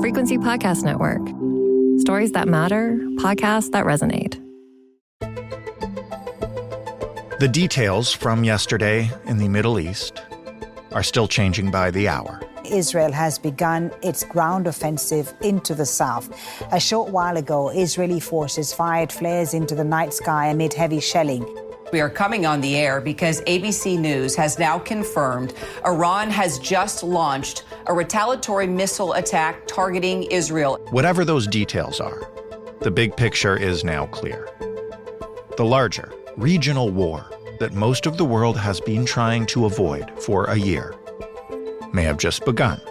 Frequency Podcast Network. Stories that matter, podcasts that resonate. The details from yesterday in the Middle East are still changing by the hour. Israel has begun its ground offensive into the south. A short while ago, Israeli forces fired flares into the night sky amid heavy shelling. We are coming on the air because ABC News has now confirmed Iran has just launched a retaliatory missile attack targeting Israel. Whatever those details are, the big picture is now clear. The larger, regional war that most of the world has been trying to avoid for a year may have just begun.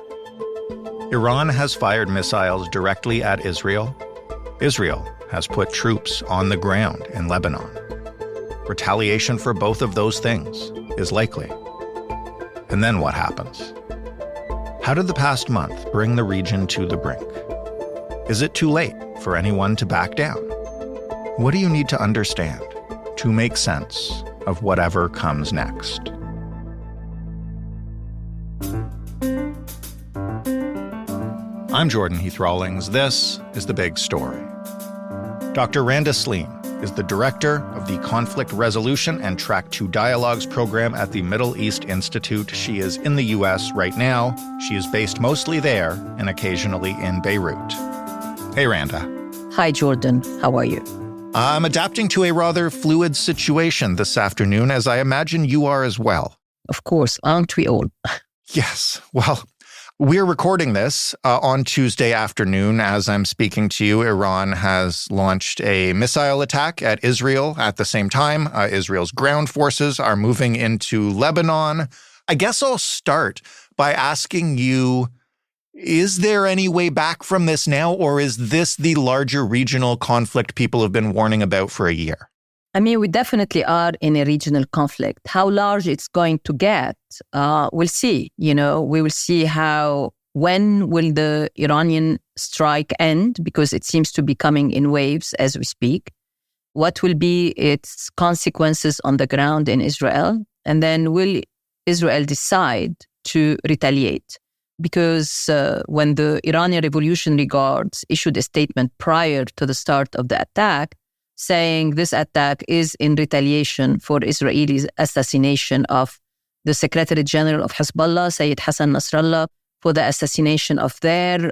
Iran has fired missiles directly at Israel. Israel has put troops on the ground in Lebanon. Retaliation for both of those things is likely. And then what happens? How did the past month bring the region to the brink? Is it too late for anyone to back down? What do you need to understand to make sense of whatever comes next? I'm Jordan Heath Rawlings. This is The Big Story. Dr. Randa is the director of the Conflict Resolution and Track 2 Dialogues program at the Middle East Institute. She is in the U.S. right now. She is based mostly there and occasionally in Beirut. Hey, Randa. Hi, Jordan. How are you? I'm adapting to a rather fluid situation this afternoon, as I imagine you are as well. Of course, aren't we all? Yes. Well, we're recording this on Tuesday afternoon. As I'm speaking to you, Iran has launched a missile attack at Israel at the same time. Israel's ground forces are moving into Lebanon. I guess I'll start by asking you, is there any way back from this now, or is this the larger regional conflict people have been warning about for a year? I mean, we definitely are in a regional conflict. How large it's going to get, we'll see. We will see when will the Iranian strike end, because it seems to be coming in waves as we speak. What will be its consequences on the ground in Israel? And then will Israel decide to retaliate? Because when the Iranian Revolutionary Guards issued a statement prior to the start of the attack, saying this attack is in retaliation for Israel's assassination of the Secretary General of Hezbollah, Sayyid Hassan Nasrallah, for the assassination of their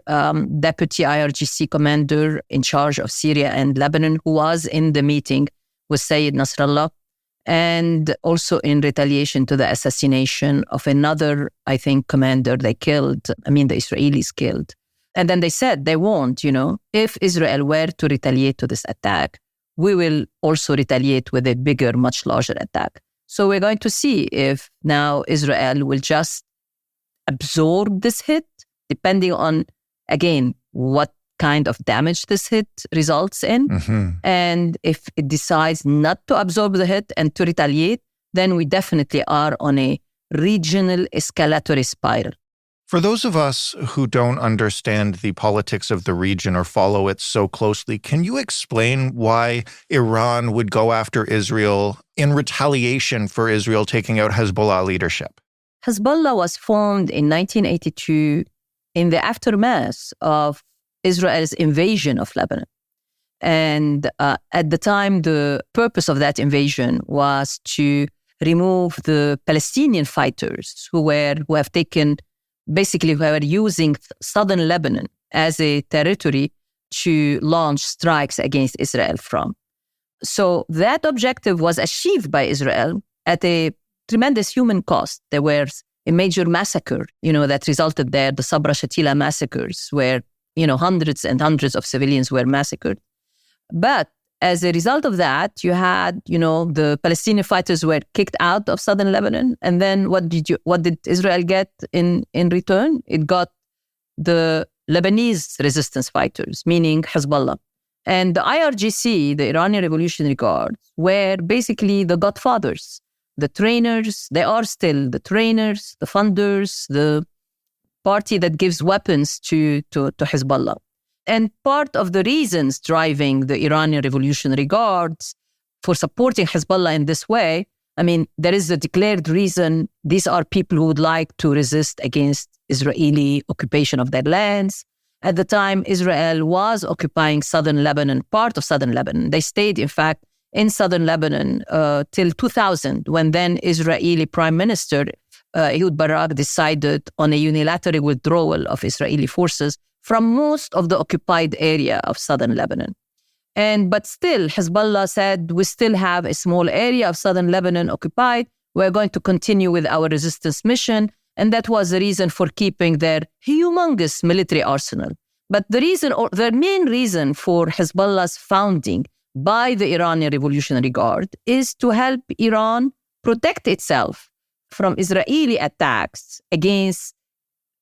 deputy IRGC commander in charge of Syria and Lebanon, who was in the meeting with Sayyid Nasrallah, and also in retaliation to the assassination of another, I think, commander the Israelis killed. And then they said they won't, if Israel were to retaliate to this attack, we will also retaliate with a bigger, much larger attack. So we're going to see if now Israel will just absorb this hit, depending on, again, what kind of damage this hit results in. Mm-hmm. And if it decides not to absorb the hit and to retaliate, then we definitely are on a regional escalatory spiral. For those of us who don't understand the politics of the region or follow it so closely, can you explain why Iran would go after Israel in retaliation for Israel taking out Hezbollah leadership? Hezbollah was formed in 1982 in the aftermath of Israel's invasion of Lebanon. And at the time, the purpose of that invasion was to remove the Palestinian fighters who were using southern Lebanon as a territory to launch strikes against Israel from. So that objective was achieved by Israel at a tremendous human cost. There was a major massacre, that resulted there, the Sabra Shatila massacres, where, hundreds and hundreds of civilians were massacred. But as a result of that, you had, the Palestinian fighters were kicked out of southern Lebanon. And then what did Israel get in return? It got the Lebanese resistance fighters, meaning Hezbollah. And the IRGC, the Iranian Revolutionary Guards, were basically the godfathers, the trainers. They are still the trainers, the funders, the party that gives weapons to Hezbollah. And part of the reasons driving the Iranian Revolutionary Guards for supporting Hezbollah in this way, there is a declared reason. These are people who would like to resist against Israeli occupation of their lands. At the time, Israel was occupying southern Lebanon, part of southern Lebanon. They stayed, in fact, in southern Lebanon till 2000, when then Israeli Prime Minister Ehud Barak decided on a unilateral withdrawal of Israeli forces from most of the occupied area of southern Lebanon. But still, Hezbollah said, we still have a small area of southern Lebanon occupied. We're going to continue with our resistance mission. And that was the reason for keeping their humongous military arsenal. But the main reason for Hezbollah's founding by the Iranian Revolutionary Guard is to help Iran protect itself from Israeli attacks against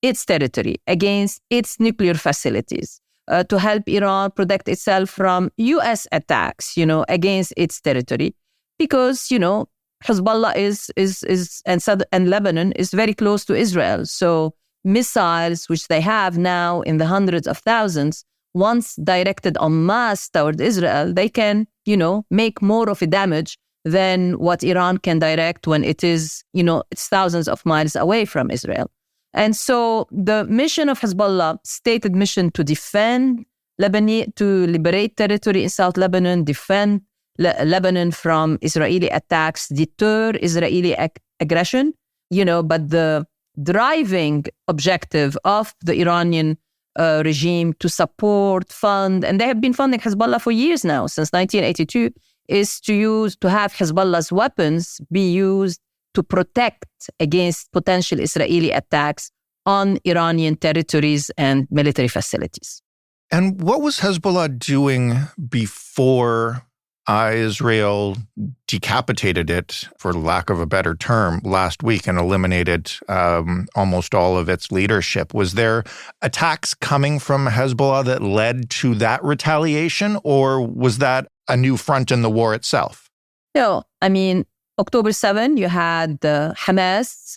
its territory, against its nuclear facilities, to help Iran protect itself from U.S. attacks, against its territory, because, Hezbollah and Lebanon is very close to Israel. So missiles, which they have now in the hundreds of thousands, once directed en masse toward Israel, they can, make more of a damage than what Iran can direct when it is, it's thousands of miles away from Israel. And so the mission of Hezbollah, stated mission to defend Lebanon, to liberate territory in South Lebanon, defend Lebanon from Israeli attacks, deter Israeli aggression, but the driving objective of the Iranian regime to support, fund, and they have been funding Hezbollah for years now, since 1982, is to have Hezbollah's weapons be used to protect against potential Israeli attacks on Iranian territories and military facilities. And what was Hezbollah doing before Israel decapitated it, for lack of a better term, last week and eliminated almost all of its leadership? Was there attacks coming from Hezbollah that led to that retaliation, or was that a new front in the war itself? No, October 7, you had Hamas,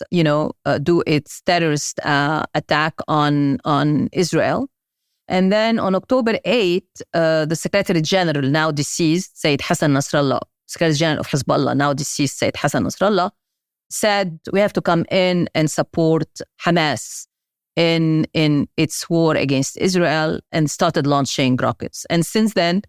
do its terrorist attack on Israel. And then on October 8, the Secretary General, now deceased, Sayyid Hassan Nasrallah, Secretary General of Hezbollah, now deceased Sayyid Hassan Nasrallah, said we have to come in and support Hamas in its war against Israel, and started launching rockets. And since then,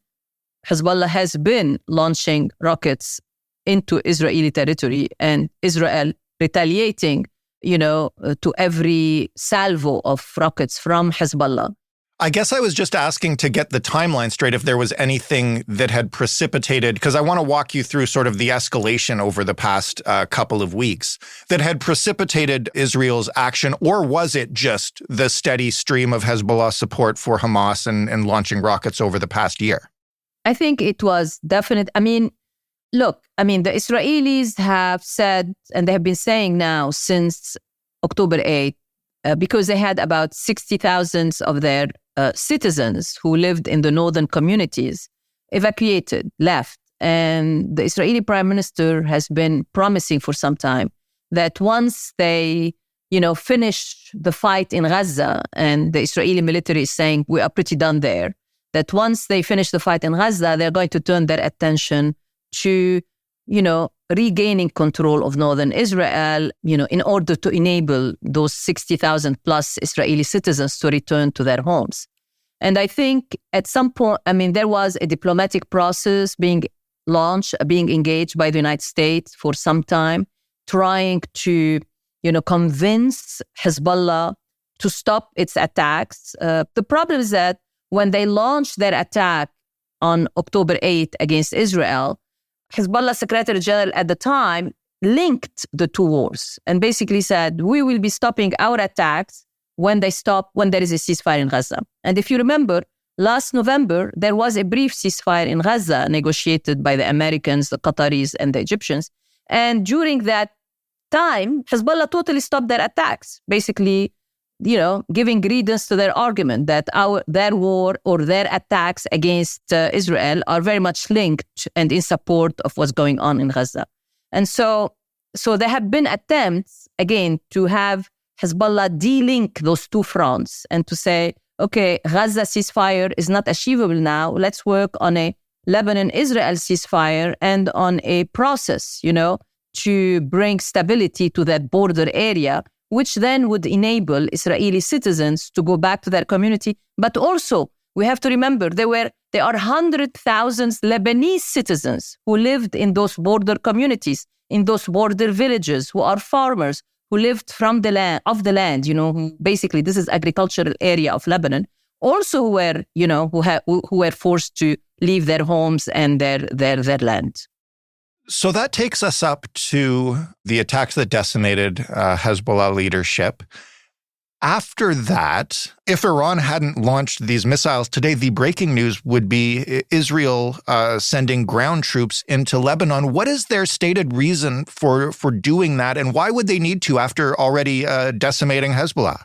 Hezbollah has been launching rockets into Israeli territory, and Israel retaliating, to every salvo of rockets from Hezbollah. I guess I was just asking to get the timeline straight, if there was anything that had precipitated, because I want to walk you through sort of the escalation over the past couple of weeks that had precipitated Israel's action, or was it just the steady stream of Hezbollah support for Hamas and launching rockets over the past year? I think it was definite. Look, the Israelis have said, and they have been saying now since October 8, because they had about 60,000 of their citizens who lived in the northern communities evacuated, left. And the Israeli Prime Minister has been promising for some time that once they, finish the fight in Gaza, and the Israeli military is saying we are pretty done there, that once they finish the fight in Gaza, they're going to turn their attention to, regaining control of northern Israel, in order to enable those 60,000 plus Israeli citizens to return to their homes. And I think at some point, there was a diplomatic process being launched, being engaged by the United States for some time, trying to, convince Hezbollah to stop its attacks. The problem is that when they launched their attack on October 8 against Israel, Hezbollah Secretary General at the time linked the two wars and basically said, we will be stopping our attacks when there is a ceasefire in Gaza. And if you remember, last November, there was a brief ceasefire in Gaza negotiated by the Americans, the Qataris, and the Egyptians. And during that time, Hezbollah totally stopped their attacks, basically, giving credence to their argument that their war or their attacks against Israel are very much linked and in support of what's going on in Gaza. And so there have been attempts, again, to have Hezbollah de-link those two fronts and to say, okay, Gaza ceasefire is not achievable now. Let's work on a Lebanon-Israel ceasefire and on a process, to bring stability to that border area which then would enable Israeli citizens to go back to their community. But also, we have to remember, there are 100,000 Lebanese citizens who lived in those border communities, in those border villages, who are farmers, who lived from the land, who basically this is agricultural area of Lebanon, also who were, who were forced to leave their homes and their land. So that takes us up to the attacks that decimated Hezbollah leadership. After that, if Iran hadn't launched these missiles today, the breaking news would be Israel sending ground troops into Lebanon. What is their stated reason for doing that, and why would they need to after already decimating Hezbollah?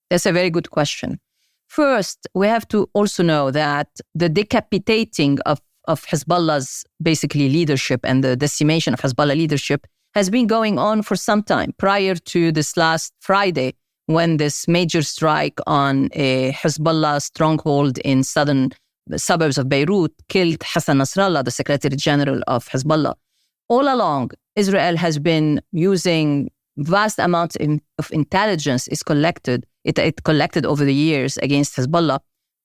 That's a very good question. First, we have to also know that the decapitating of Hezbollah's basically leadership and the decimation of Hezbollah leadership has been going on for some time, prior to this last Friday, when this major strike on a Hezbollah stronghold in southern suburbs of Beirut killed Hassan Nasrallah, the Secretary General of Hezbollah. All along, Israel has been using vast amounts of intelligence it collected over the years against Hezbollah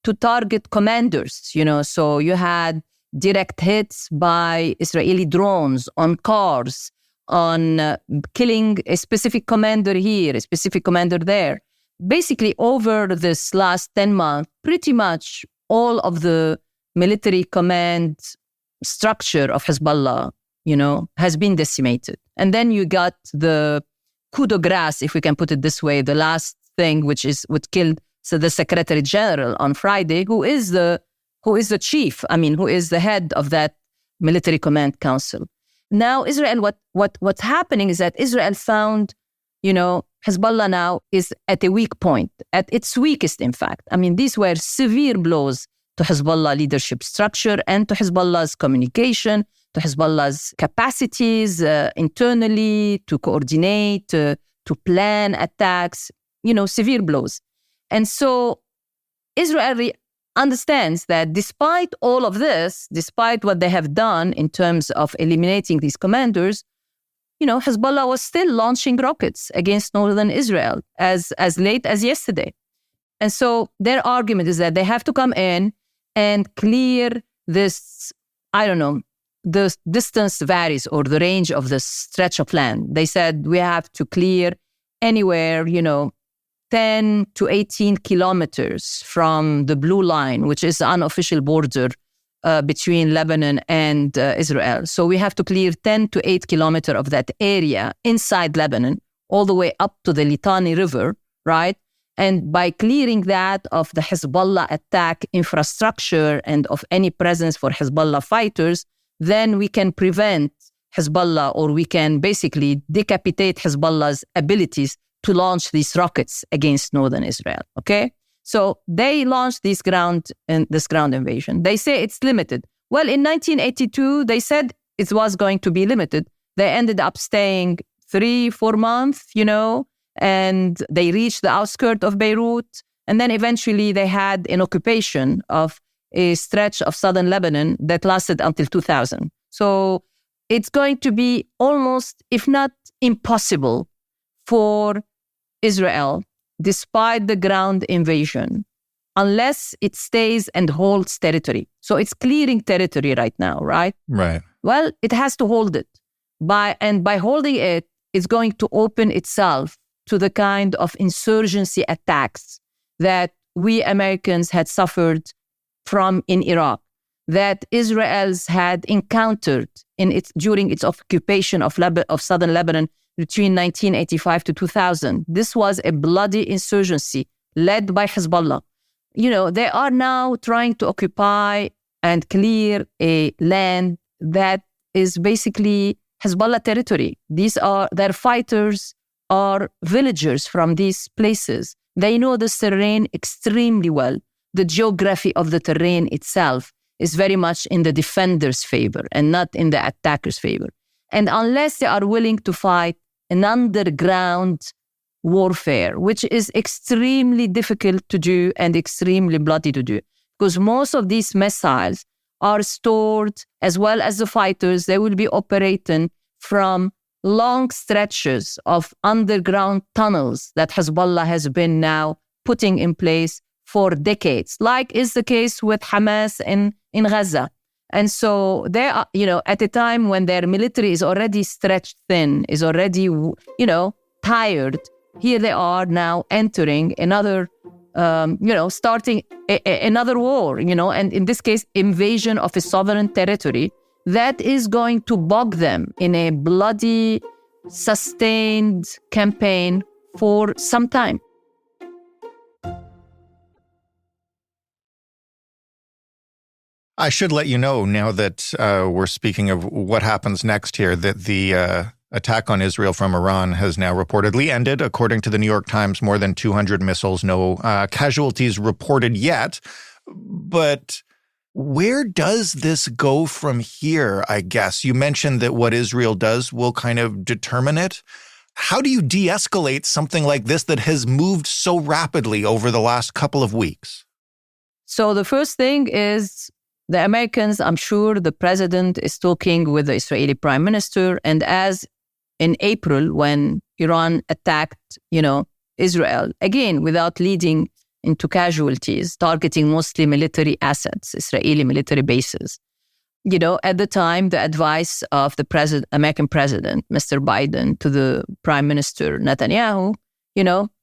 to target commanders. So you had direct hits by Israeli drones on cars, on killing a specific commander here, a specific commander there. Basically, over this last 10 months, pretty much all of the military command structure of Hezbollah, has been decimated. And then you got the coup de grace, if we can put it this way, the last thing, which killed the Secretary General on Friday, who is the chief, who is the head of that military command council. Now, Israel, what's happening is that Israel found, Hezbollah now is at a weak point, at its weakest, in fact. These were severe blows to Hezbollah leadership structure and to Hezbollah's communication, to Hezbollah's capacities internally to coordinate, to plan attacks, severe blows. And so Israel understands that despite all of this, despite what they have done in terms of eliminating these commanders, Hezbollah was still launching rockets against northern Israel as late as yesterday. And so their argument is that they have to come in and clear this, the distance varies, or the range of the stretch of land. They said we have to clear anywhere, 10 to 18 kilometers from the blue line, which is the unofficial border between Lebanon and Israel. So we have to clear 10 to 8 kilometers of that area inside Lebanon, all the way up to the Litani River, right? And by clearing that of the Hezbollah attack infrastructure and of any presence for Hezbollah fighters, then we can prevent Hezbollah, or we can basically decapitate Hezbollah's abilities to launch these rockets against northern Israel, okay? So they launched this ground invasion. They say it's limited. Well, in 1982, they said it was going to be limited. They ended up staying 3-4 months, and they reached the outskirts of Beirut. And then eventually they had an occupation of a stretch of southern Lebanon that lasted until 2000. So it's going to be almost, if not impossible, for Israel, despite the ground invasion, unless it stays and holds territory. So it's clearing territory right now, right? Right. Well, it has to hold it. By holding it, it's going to open itself to the kind of insurgency attacks that we Americans had suffered from in Iraq, that Israel's had encountered during its occupation of southern Lebanon between 1985 to 2000. This was a bloody insurgency led by Hezbollah. They are now trying to occupy and clear a land that is basically Hezbollah territory. Their fighters are villagers from these places. They know this terrain extremely well. The geography of the terrain itself is very much in the defender's favor and not in the attacker's favor. And unless they are willing to fight an underground warfare, which is extremely difficult to do and extremely bloody to do, because most of these missiles are stored, as well as the fighters, they will be operating from long stretches of underground tunnels that Hezbollah has been now putting in place for decades, like is the case with Hamas in Gaza. And so they are, at a time when their military is already stretched thin, is already, tired, here they are now entering another, starting another war, and in this case, invasion of a sovereign territory that is going to bog them in a bloody, sustained campaign for some time. I should let you know, now that we're speaking of what happens next here, that the attack on Israel from Iran has now reportedly ended. According to the New York Times, more than 200 missiles, no casualties reported yet. But where does this go from here, I guess? You mentioned that what Israel does will kind of determine it. How do you de-escalate something like this that has moved so rapidly over the last couple of weeks? So the first thing is, the Americans, I'm sure the president is talking with the Israeli prime minister. And as in April, when Iran attacked, Israel, again, without leading into casualties, targeting mostly military assets, Israeli military bases. At the time, the advice of the American president, Mr. Biden, to the prime minister, Netanyahu,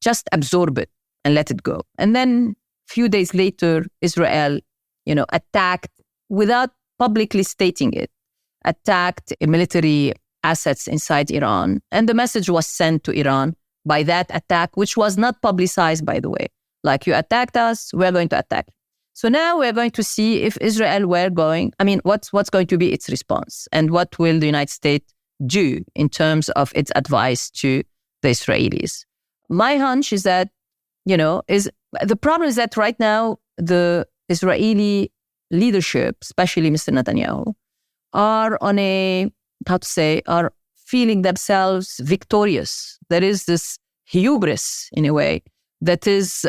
just absorb it and let it go. And then a few days later, Israel attacked, without publicly stating it, attacked military assets inside Iran. And the message was sent to Iran by that attack, which was not publicized, by the way. Like, you attacked us, we're going to attack. So now we're going to see if Israel what's going to be its response, and what will the United States do in terms of its advice to the Israelis. My hunch is that, the problem is that right now, the Israeli leadership, especially Mr. Netanyahu, are are feeling themselves victorious. There is this hubris, in a way, that is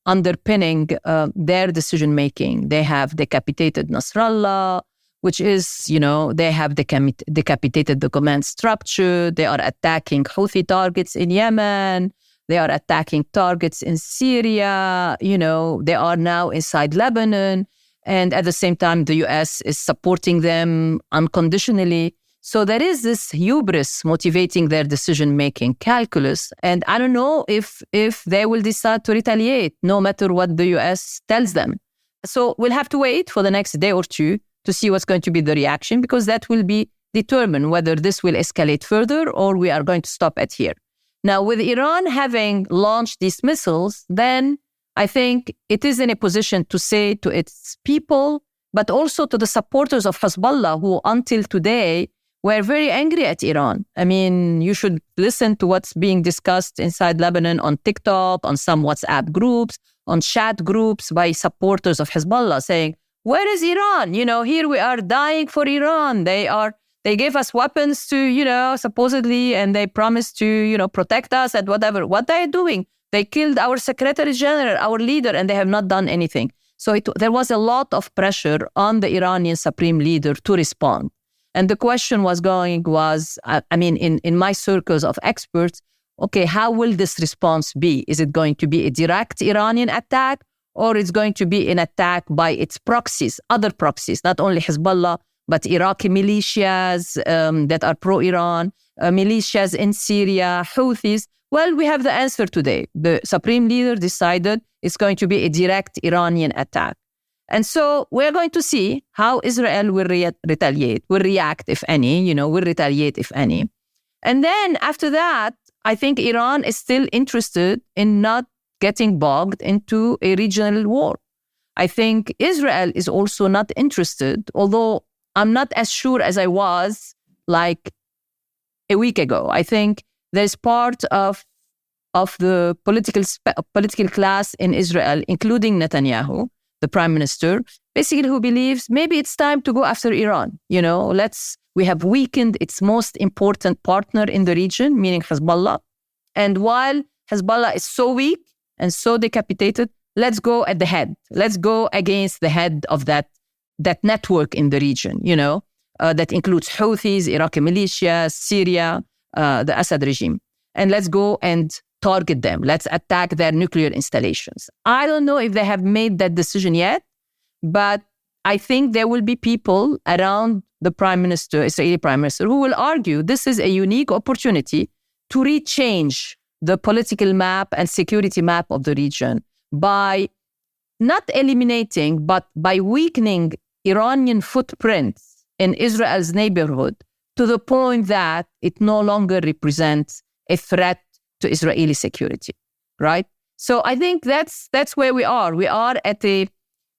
underpinning their decision-making. They have decapitated Nasrallah, which is, they have decapitated the command structure. They are attacking Houthi targets in Yemen. They are attacking targets in Syria. They are now inside Lebanon. And at the same time, the US is supporting them unconditionally. So there is this hubris motivating their decision-making calculus. And I don't know if they will decide to retaliate, no matter what the US tells them. So we'll have to wait for the next day or two to see what's going to be the reaction, because that will determine whether this will escalate further or we are going to stop at here. Now, with Iran having launched these missiles, then I think it is in a position to say to its people, but also to the supporters of Hezbollah, who until today were very angry at Iran. You should listen to what's being discussed inside Lebanon on TikTok, on some WhatsApp groups, on chat groups by supporters of Hezbollah saying, where is Iran? Here we are dying for Iran. They gave us weapons to, supposedly, and they promised to, protect us and whatever. What are they doing? They killed our Secretary General, our leader, and they have not done anything. So there was a lot of pressure on the Iranian supreme leader to respond. And the question in my circles of experts, okay, how will this response be? Is it going to be a direct Iranian attack, or it's going to be an attack by its proxies, other proxies, not only Hezbollah, but Iraqi militias that are pro-Iran, militias in Syria, Houthis? Well, we have the answer today. The supreme leader decided it's going to be a direct Iranian attack. And so we're going to see how Israel will retaliate, will react, if any, will retaliate, if any. And then after that, I think Iran is still interested in not getting bogged into a regional war. I think Israel is also not interested, although I'm not as sure as I was like a week ago. I think there's part of the political class in Israel, including Netanyahu, the prime minister, basically who believes maybe it's time to go after Iran. We have weakened its most important partner in the region, meaning Hezbollah. And while Hezbollah is so weak and so decapitated, let's go at the head. Let's go against the head of that network in the region, that includes Houthis, Iraqi militias, Syria. the Assad regime. And let's go and target them. Let's attack their nuclear installations. I don't know if they have made that decision yet, but I think there will be people around the Israeli prime minister, who will argue this is a unique opportunity to rechange the political map and security map of the region by not eliminating, but by weakening Iranian footprints in Israel's neighborhood to the point that it no longer represents a threat to Israeli security, right? So I think that's where we are. We are at a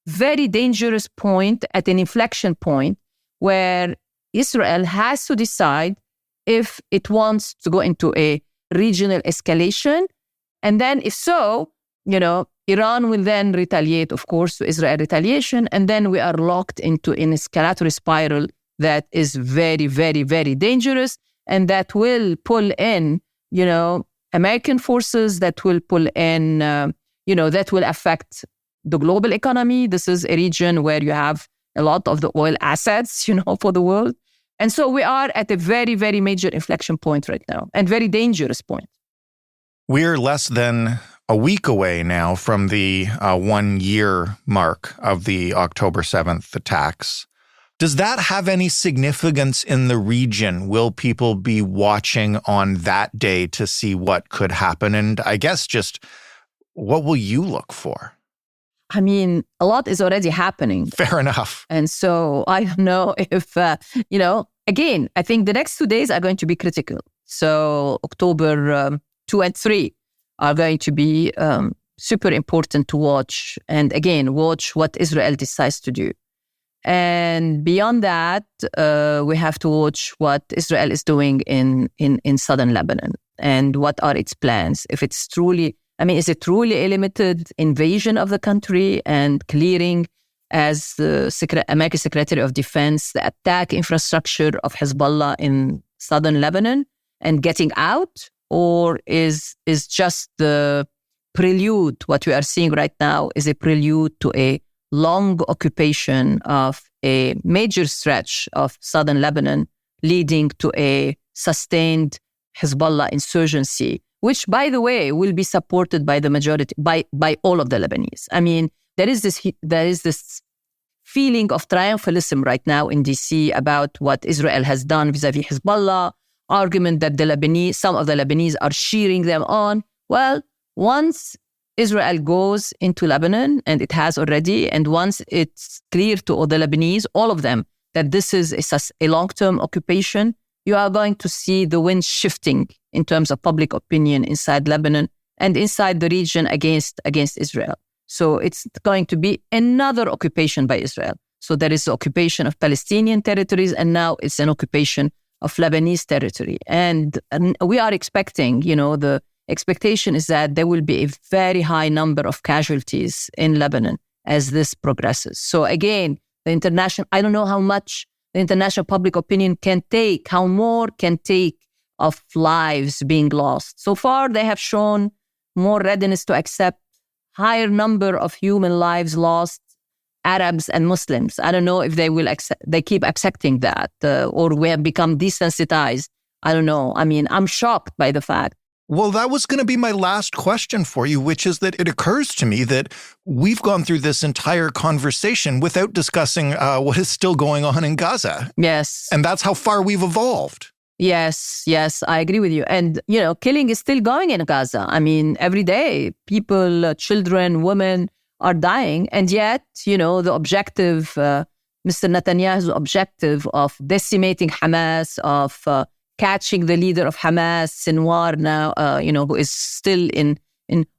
very dangerous point, at an inflection point, where Israel has to decide if it wants to go into a regional escalation. And then if so, Iran will then retaliate, of course, to Israel retaliation. And then we are locked into an escalatory spiral that is very, very, very dangerous, and that will pull in, American forces, that will pull in, that will affect the global economy. This is a region where you have a lot of the oil assets, for the world. And so we are at a very, very major inflection point right now, and very dangerous point. We're less than a week away now from the 1 year mark of the October 7th attacks. Does that have any significance in the region? Will people be watching on that day to see what could happen? And I guess just what will you look for? I mean, a lot is already happening. Fair enough. And so I don't know if, again, I think the next 2 days are going to be critical. So October 2 and 3 are going to be super important to watch. And again, watch what Israel decides to do. And beyond that, we have to watch what Israel is doing in southern Lebanon and what are its plans. If it's truly, is it truly a limited invasion of the country and clearing, as the American Secretary of Defense, the attack infrastructure of Hezbollah in southern Lebanon and getting out? Or is just the prelude, what we are seeing right now is a prelude to a long occupation of a major stretch of southern Lebanon, leading to a sustained Hezbollah insurgency, which, by the way, will be supported by the majority, by all of the Lebanese. There is this feeling of triumphalism right now in DC about what Israel has done vis-a-vis Hezbollah, argument that some of the Lebanese are cheering them on. Well, once Israel goes into Lebanon, and it has already, and once it's clear to all the Lebanese, all of them, that this is a long-term occupation, you are going to see the wind shifting in terms of public opinion inside Lebanon and inside the region against Israel. So it's going to be another occupation by Israel. So there is the occupation of Palestinian territories, and now it's an occupation of Lebanese territory. And we are expecting, the expectation is that there will be a very high number of casualties in Lebanon as this progresses. So again, I don't know how much the international public opinion can take, how more can take of lives being lost. So far, they have shown more readiness to accept higher number of human lives lost, Arabs and Muslims. I don't know if they keep accepting that, or we have become desensitized. I don't know. I'm shocked by the fact. Well, that was going to be my last question for you, which is that it occurs to me that we've gone through this entire conversation without discussing what is still going on in Gaza. Yes. And that's how far we've evolved. Yes, I agree with you. And, killing is still going in Gaza. Every day, people, children, women are dying. And yet, the objective, Mr. Netanyahu's objective of decimating Hamas, of catching the leader of Hamas, Sinwar now, who is still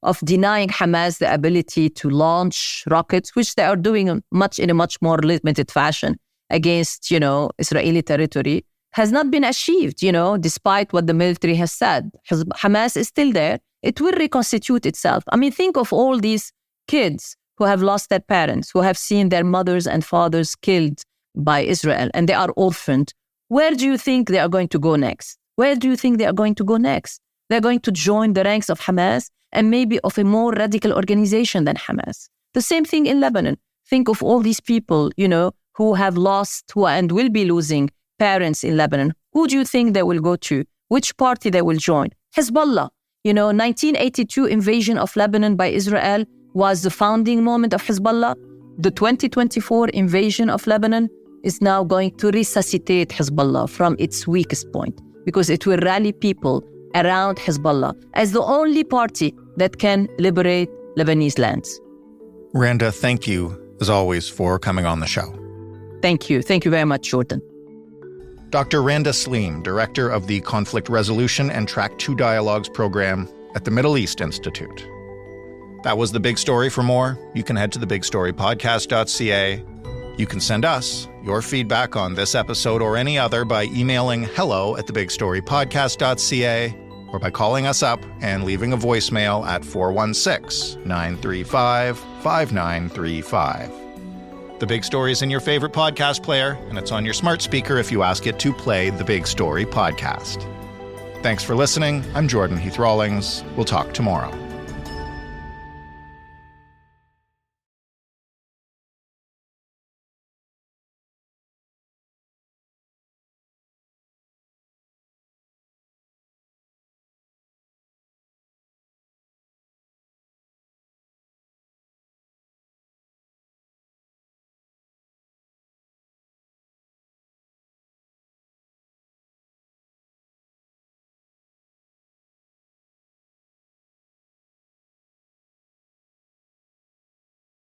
of denying Hamas the ability to launch rockets, which they are doing in a much more limited fashion against, Israeli territory, has not been achieved, despite what the military has said. Hamas is still there. It will reconstitute itself. Think of all these kids who have lost their parents, who have seen their mothers and fathers killed by Israel, and they are orphaned. Where do you think they are going to go next? They're going to join the ranks of Hamas and maybe of a more radical organization than Hamas. The same thing in Lebanon. Think of all these people, who have lost and will be losing parents in Lebanon. Who do you think they will go to? which party they will join. Hezbollah, 1982 invasion of Lebanon by Israel was the founding moment of Hezbollah. The 2024 invasion of Lebanon is now going to resuscitate Hezbollah from its weakest point because it will rally people around Hezbollah as the only party that can liberate Lebanese lands. Randa, thank you, as always, for coming on the show. Thank you. Thank you very much, Jordan. Dr. Randa Saleem, director of the Conflict Resolution and Track 2 Dialogues program at the Middle East Institute. That was The Big Story. For more, you can head to thebigstorypodcast.ca. You can send us your feedback on this episode or any other by emailing hello@thebigstorypodcast.ca or by calling us up and leaving a voicemail at 416-935-5935. The Big Story is in your favorite podcast player, and it's on your smart speaker if you ask it to play The Big Story podcast. Thanks for listening. I'm Jordan Heath Rawlings. We'll talk tomorrow.